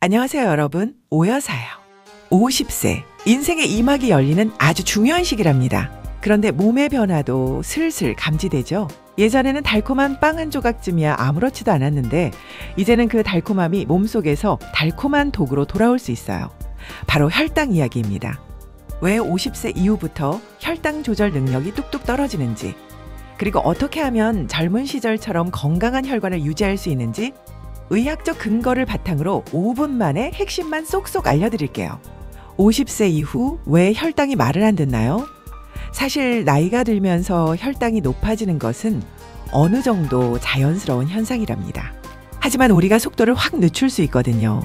안녕하세요, 여러분. 오여사요. 50세, 인생의 이막이 열리는 아주 중요한 시기랍니다. 그런데 몸의 변화도 슬슬 감지되죠. 예전에는 달콤한 빵 한 조각쯤이야 아무렇지도 않았는데 이제는 그 달콤함이 몸속에서 달콤한 독으로 돌아올 수 있어요. 바로 혈당 이야기입니다. 왜 50세 이후부터 혈당 조절 능력이 뚝뚝 떨어지는지, 그리고 어떻게 하면 젊은 시절처럼 건강한 혈관을 유지할 수 있는지 의학적 근거를 바탕으로 5분 만에 핵심만 쏙쏙 알려드릴게요. 50세 이후 왜 혈당이 말을 안 듣나요? 사실 나이가 들면서 혈당이 높아지는 것은 어느 정도 자연스러운 현상이랍니다. 하지만 우리가 속도를 확 늦출 수 있거든요.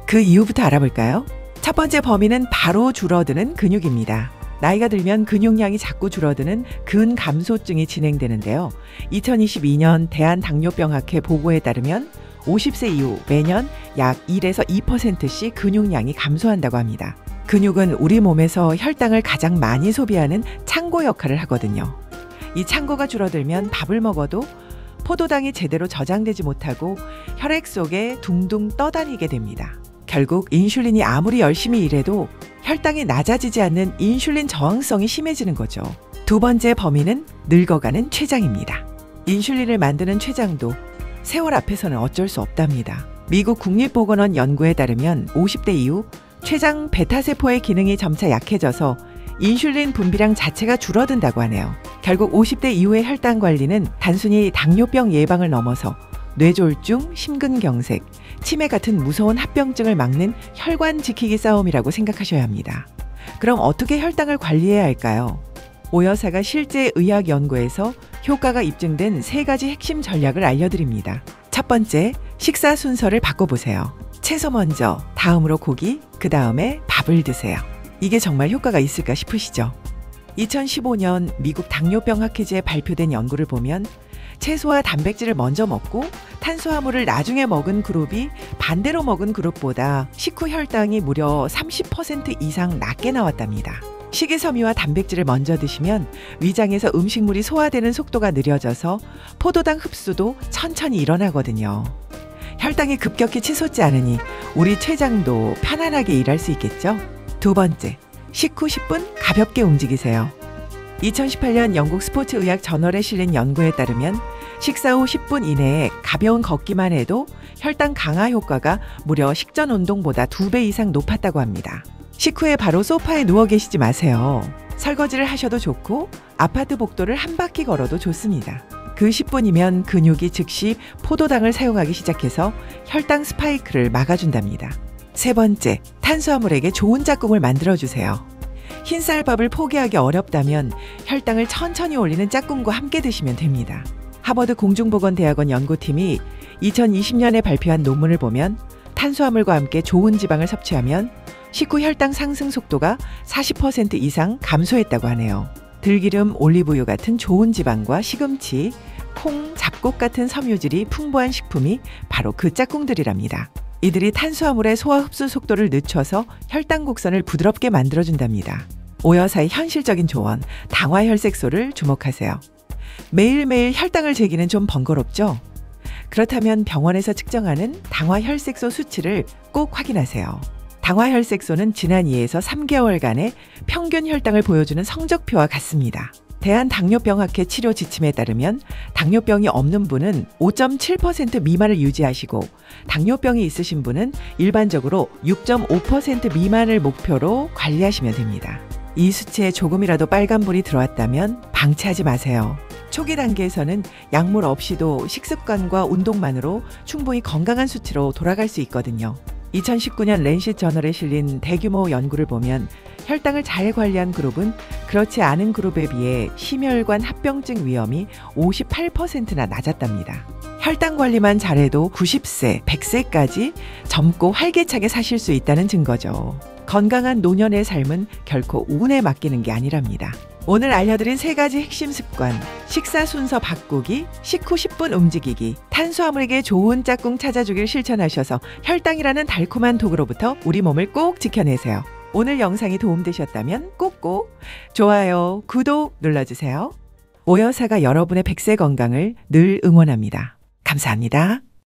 그 이유부터 알아볼까요? 첫 번째 범인은 바로 줄어드는 근육입니다. 나이가 들면 근육량이 자꾸 줄어드는 근감소증이 진행되는데요. 2022년 대한당뇨병학회 보고에 따르면 50세 이후 매년 약 1에서 2%씩 근육량이 감소한다고 합니다. 근육은 우리 몸에서 혈당을 가장 많이 소비하는 창고 역할을 하거든요. 이 창고가 줄어들면 밥을 먹어도 포도당이 제대로 저장되지 못하고 혈액 속에 둥둥 떠다니게 됩니다. 결국 인슐린이 아무리 열심히 일해도 혈당이 낮아지지 않는 인슐린 저항성이 심해지는 거죠. 두 번째 범인은 늙어가는 췌장입니다. 인슐린을 만드는 췌장도 세월 앞에서는 어쩔 수 없답니다. 미국 국립보건원 연구에 따르면 50대 이후 췌장 베타세포의 기능이 점차 약해져서 인슐린 분비량 자체가 줄어든다고 하네요. 결국 50대 이후의 혈당 관리는 단순히 당뇨병 예방을 넘어서 뇌졸중, 심근경색, 치매 같은 무서운 합병증을 막는 혈관 지키기 싸움이라고 생각하셔야 합니다. 그럼 어떻게 혈당을 관리해야 할까요? 오여사가 실제 의학 연구에서 효과가 입증된 3가지 핵심 전략을 알려드립니다. 첫 번째, 식사 순서를 바꿔보세요. 채소 먼저, 다음으로 고기, 그 다음에 밥을 드세요. 이게 정말 효과가 있을까 싶으시죠? 2015년 미국 당뇨병 학회지에 발표된 연구를 보면 채소와 단백질을 먼저 먹고 탄수화물을 나중에 먹은 그룹이 반대로 먹은 그룹보다 식후 혈당이 무려 30% 이상 낮게 나왔답니다. 식이섬유와 단백질을 먼저 드시면 위장에서 음식물이 소화되는 속도가 느려져서 포도당 흡수도 천천히 일어나거든요. 혈당이 급격히 치솟지 않으니 우리 췌장도 편안하게 일할 수 있겠죠? 두 번째, 식후 10분 가볍게 움직이세요. 2018년 영국 스포츠의학 저널에 실린 연구에 따르면 식사 후 10분 이내에 가벼운 걷기만 해도 혈당 강화 효과가 무려 식전 운동보다 2배 이상 높았다고 합니다. 식후에 바로 소파에 누워 계시지 마세요. 설거지를 하셔도 좋고 아파트 복도를 한 바퀴 걸어도 좋습니다. 그 10분이면 근육이 즉시 포도당을 사용하기 시작해서 혈당 스파이크를 막아준답니다. 세 번째, 탄수화물에게 좋은 짝꿍을 만들어주세요. 흰쌀밥을 포기하기 어렵다면 혈당을 천천히 올리는 짝꿍과 함께 드시면 됩니다. 하버드 공중보건대학원 연구팀이 2020년에 발표한 논문을 보면 탄수화물과 함께 좋은 지방을 섭취하면 식후 혈당 상승 속도가 40% 이상 감소했다고 하네요. 들기름, 올리브유 같은 좋은 지방과 시금치, 콩, 잡곡 같은 섬유질이 풍부한 식품이 바로 그 짝꿍들이랍니다. 이들이 탄수화물의 소화 흡수 속도를 늦춰서 혈당 곡선을 부드럽게 만들어준답니다. 오여사의 현실적인 조언, 당화혈색소를 주목하세요. 매일매일 혈당을 재기는 좀 번거롭죠? 그렇다면 병원에서 측정하는 당화혈색소 수치를 꼭 확인하세요. 당화혈색소는 지난 2에서 3개월간의 평균 혈당을 보여주는 성적표와 같습니다. 대한당뇨병학회 치료 지침에 따르면 당뇨병이 없는 분은 5.7% 미만을 유지하시고 당뇨병이 있으신 분은 일반적으로 6.5% 미만을 목표로 관리하시면 됩니다. 이 수치에 조금이라도 빨간불이 들어왔다면 방치하지 마세요. 초기 단계에서는 약물 없이도 식습관과 운동만으로 충분히 건강한 수치로 돌아갈 수 있거든요. 2019년 랜싯 저널에 실린 대규모 연구를 보면 혈당을 잘 관리한 그룹은 그렇지 않은 그룹에 비해 심혈관 합병증 위험이 58%나 낮았답니다. 혈당 관리만 잘해도 90세, 100세까지 젊고 활기차게 사실 수 있다는 증거죠. 건강한 노년의 삶은 결코 운에 맡기는 게 아니랍니다. 오늘 알려드린 3가지 핵심 습관, 식사 순서 바꾸기, 식후 10분 움직이기, 탄수화물에게 좋은 짝꿍 찾아주길 실천하셔서 혈당이라는 달콤한 독으로부터 우리 몸을 꼭 지켜내세요. 오늘 영상이 도움되셨다면 꼭꼭 좋아요, 구독 눌러주세요. 오여사가 여러분의 100세 건강을 늘 응원합니다. 감사합니다.